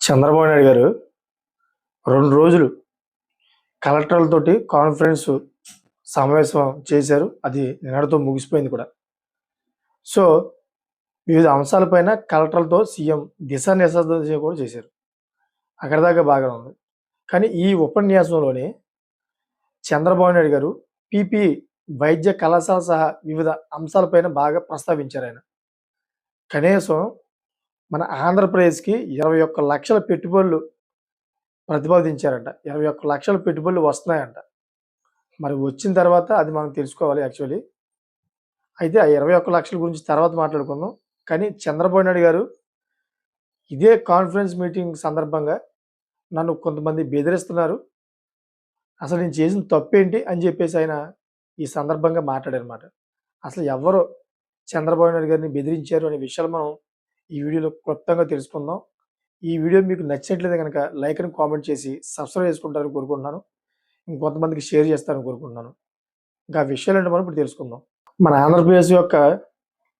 చంద్రబాబు నాయుడు గారు 2 రోజులు కలెక్టర్లతోటి కాన్ఫరెన్స్ సమావేశం చేశారు. అది నిన్నటితో ముగిసిపోయింది కూడా. సో, వివిధ అంశాలపైన కలెక్టర్లతో సీఎం దిశానిర్దేశం కూడా చేశారు. అక్కడిదాకా బాగానే ఉంది. కానీ ఈ ఉపన్యాసంలోని చంద్రబాబు నాయుడు గారు పీపీ వైద్య కళాశాల సహా వివిధ అంశాలపైన బాగా ప్రస్తావించారాయన. కనీసం మన ఆంధ్రప్రదేశ్‌కి 21,00,000 పెట్టుబడులు ప్రతిపాదించారంట. 21,00,000 పెట్టుబడులు వస్తున్నాయంట. మరి వచ్చిన తర్వాత అది మనం తెలుసుకోవాలి యాక్చువల్లీ. అయితే ఆ 21,00,000 గురించి తర్వాత మాట్లాడుకుందాం. కానీ చంద్రబాబు నాయుడు గారు ఇదే కాన్ఫరెన్స్ మీటింగ్ సందర్భంగా నన్ను కొంతమంది బెదిరిస్తున్నారు. అసలు నేను చేసిన తప్పేంటి అని చెప్పేసి ఆయన ఈ సందర్భంగా మాట్లాడారన్నమాట. అసలు ఎవరు చంద్రబాబు నాయుడు గారిని బెదిరించారు అనే విషయాలు మనం ఈ వీడియోలో క్లుప్తంగా తెలుసుకుందాం. ఈ వీడియో మీకు నచ్చినట్లయితే గనక లైక్ అండ్ కామెంట్ చేసి సబ్స్క్రైబ్ చేసుకుంటారని కోరుకుంటున్నాను. ఇంకొంతమందికి షేర్ చేస్తారని కోరుకుంటున్నాను. ఇంకా ఆ విషయాలేంటో మనం ఇప్పుడు తెలుసుకుందాం. మన ఆంధ్రప్రదేశ్ యొక్క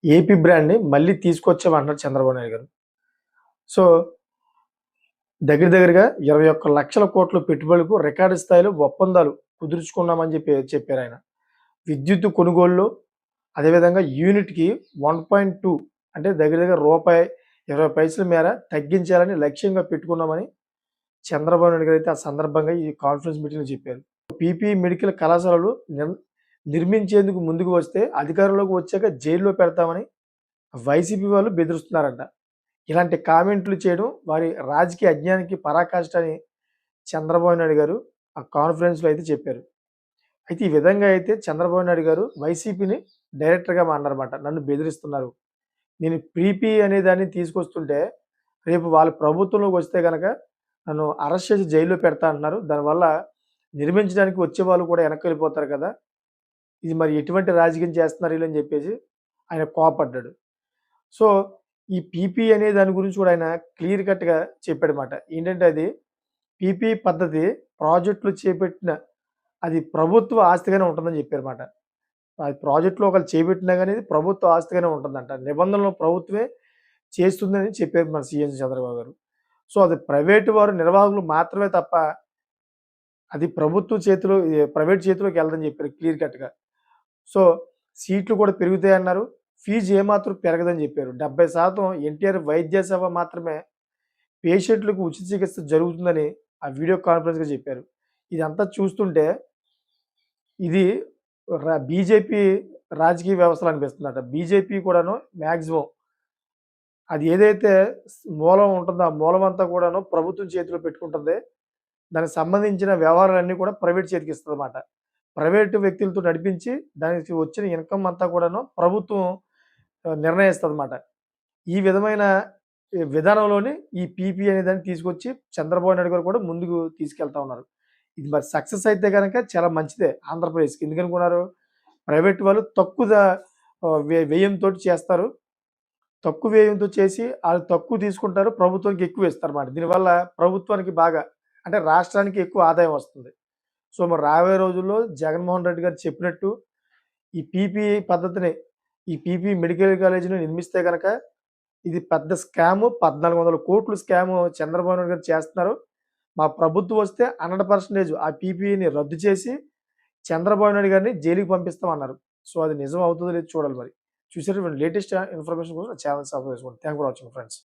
ఏపీ బ్రాండ్‌ని మళ్ళీ తీసుకొచ్చామంటున్నారు చంద్రబాబు నాయుడు గారు. సో, దగ్గరగా 21,00,000 కోట్ల పెట్టుబడులకు రికార్డు స్థాయిలో ఒప్పందాలు కుదుర్చుకున్నామని చెప్పారాయన. విద్యుత్తు కొనుగోలులో అదేవిధంగా యూనిట్‌కి 1.2 అంటే దగ్గర రూపాయి 20 మేర తగ్గించాలని లక్ష్యంగా పెట్టుకున్నామని చంద్రబాబు నాయుడు గారు అయితే ఆ సందర్భంగా ఈ కాన్ఫరెన్స్ మీటింగ్‌లో చెప్పారు. పీపీ మెడికల్ కళాశాలలు నిర్మించేందుకు ముందుకు వస్తే అధికారంలోకి వచ్చాక జైల్లో పెడతామని వైసీపీ వాళ్ళు బెదిరిస్తున్నారంట. ఇలాంటి కామెంట్లు చేయడం వారి రాజకీయ అజ్ఞానానికి పరాకాష్ట అని చంద్రబాబు నాయుడు గారు ఆ కాన్ఫరెన్స్‌లో అయితే చెప్పారు. అయితే ఈ విధంగా అయితే చంద్రబాబు నాయుడు గారు వైసీపీని డైరెక్టర్‌గా అన్నారన్నమాట. నన్ను బెదిరిస్తున్నారు. నేను పీపీ అనే దాన్ని తీసుకొస్తుంటే రేపు వాళ్ళ ప్రభుత్వంలోకి వస్తే గనక నన్ను అరెస్ట్ చేసి జైల్లో పెడతా అంటున్నారు. దానివల్ల నిర్మించడానికి వచ్చేవాళ్ళు కూడా వెనక్కి వెళ్ళిపోతారు కదా! ఇది మరి ఎటువంటి రాజకీయం చేస్తున్నారు వీళ్ళు అని చెప్పేసి ఆయన కోపడ్డాడు. సో, ఈ పీపీ అనే దాని గురించి కూడా ఆయన క్లియర్ కట్‌గా చెప్పాడన్నమాట. ఏంటంటే అది పీపీ పద్ధతి ప్రాజెక్టులు చేపట్టిన అది ప్రభుత్వ ఆస్తిగానే ఉంటుందని చెప్పారన్నమాట. అది ప్రాజెక్ట్‌లో ఒకళ్ళు చేపట్టినా గాని ఇది ప్రభుత్వ ఆస్తిగానే ఉంటుందంట. నిబంధనలు ప్రభుత్వమే చేస్తుందని చెప్పారు మన సీఎం చంద్రబాబు గారు. సో, అది ప్రైవేట్ వారు నిర్వాహకులు మాత్రమే తప్ప అది ప్రభుత్వ చేతిలో ప్రైవేట్ చేతిలోకి వెళ్ళదని చెప్పారు క్లియర్ కట్‌గా. సో, సీట్లు కూడా పెరుగుతాయన్నారు. ఫీజు ఏమాత్రం పెరగదని చెప్పారు. 70% ఎన్టీఆర్ వైద్య సేవ మాత్రమే పేషెంట్‌లకు ఉచిత చికిత్స జరుగుతుందని ఆ వీడియో కాన్ఫరెన్స్‌గా చెప్పారు. ఇదంతా చూస్తుంటే ఇది బీజేపీ రాజకీయ వ్యవస్థలో అనిపిస్తుందట. బీజేపీ కూడాను మాక్సిమం అది ఏదైతే మూలం ఉంటుందో ఆ మూలం అంతా కూడాను ప్రభుత్వం చేతిలో పెట్టుకుంటుంది. దానికి సంబంధించిన వ్యవహారాలన్నీ కూడా ప్రైవేట్ చేతికి ఇస్తదన్నమాట. ప్రైవేటు వ్యక్తులతో నడిపించి దానికి వచ్చిన ఇన్‌కమ్ అంతా కూడాను ప్రభుత్వం నిర్ణయిస్తదన్నమాట. ఈ విధమైన విధానంలోని ఈ పీపీ అనే దాన్ని తీసుకొచ్చి చంద్రబాబు నాయుడు గారు కూడా ముందుకు తీసుకెళ్తా ఉన్నారు. ఇది మరి సక్సెస్ అయితే గనక చాలా మంచిదే ఆంధ్రప్రదేశ్‌కి. ఎందుకనుకున్నారు? ప్రైవేట్ వాళ్ళు తక్కువ వ్యయంతోటి చేస్తారు. తక్కువ వ్యయంతో చేసి ఆళ్ళు తక్కువ తీసుకుంటారు. ప్రభుత్వానికి ఎక్కువ ఇస్తారన్నమాట. దీనివల్ల ప్రభుత్వానికి బాగా అంటే రాష్ట్రానికి ఎక్కువ ఆదాయం వస్తుంది. సో, మరి రాబోయే రోజుల్లో జగన్మోహన్ రెడ్డి గారు చెప్పినట్టు ఈ పీపీ పద్ధతిని ఈ పీపీ మెడికల్ కాలేజీని నిర్మిస్తే గనక ఇది పెద్ద స్కాము 1,400 స్కాము చంద్రబాబు నాయుడు గారు చేస్తున్నారు. మా ప్రభుత్వం వస్తే 100% ఆ పీపీని రద్దు చేసి చంద్రబాబు నాయుడు గారిని జైలుకి పంపిస్తామన్నారు. సో, అది నిజం అవుతుందో లేదో చూడాలి మరి. చూసారా లేటెస్ట్ ఇన్ఫర్మేషన్ కోసం ఛానెల్ సబ్స్క్రైబ్ చేసుకోండి. Thank for watching friends.